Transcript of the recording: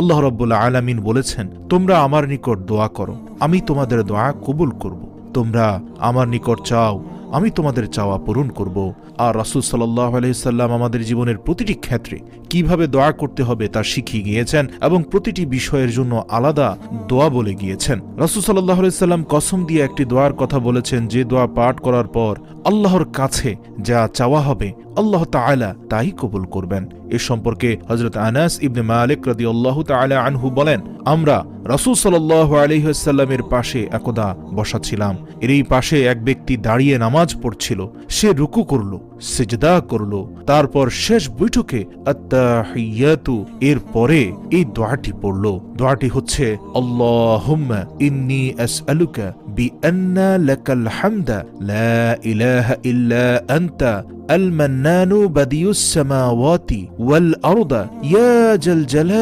আল্লাহ রাব্বুল আলামিন বলেছেন, তোমরা আমার নিকট দোয়া করো, আমি তোমাদের দোয়া কবুল করব। তোমরা আমার নিকট চাও, আমি তোমাদের চাওয়া পূরণ করব। আর রাসূল সাল্লাল্লাহু আলাইহি সাল্লাম আমাদের জীবনের প্রতিটি ক্ষেত্রে কিভাবে দোয়া করতে হবে তা শিখিয়ে গিয়েছেন এবং প্রতিটি বিষয়ের জন্য আলাদা দোয়া বলে গিয়েছেন। রাসূল সাল্লাল্লাহু আলাইহি সাল্লাম কসম দিয়ে একটি দোয়ার কথা বলেছেন, যে দোয়া পাঠ করার পর আল্লাহর কাছে যা চাওয়া হবে আল্লাহ তাআলা তাই কবুল করবেন। এ সম্পর্কে হযরত আনাস ইবনে মালিক রাদিয়াল্লাহু তাআলা আনহু বলেন, আমরা রাসূল সাল্লাল্লাহু আলাইহি ওয়াসাল্লামের পাশে একদা বসা ছিলাম। এরই পাশে এক ব্যক্তি দাঁড়িয়ে নামাজ পড়ছিল। সে রুকু করল, সিজদা করল, তারপর শেষ বৈঠকে আত্তাহিয়াতু এর পরে এই দোয়াটি পড়ল। দোয়াটি হচ্ছে, আল্লাহুম্মা ইন্নী আসআলুকা বিআন্না লাকাল হামদা লা ইলাহা ইল্লা আনতা المنان بديع السماوات والأرض يا ذا الجلال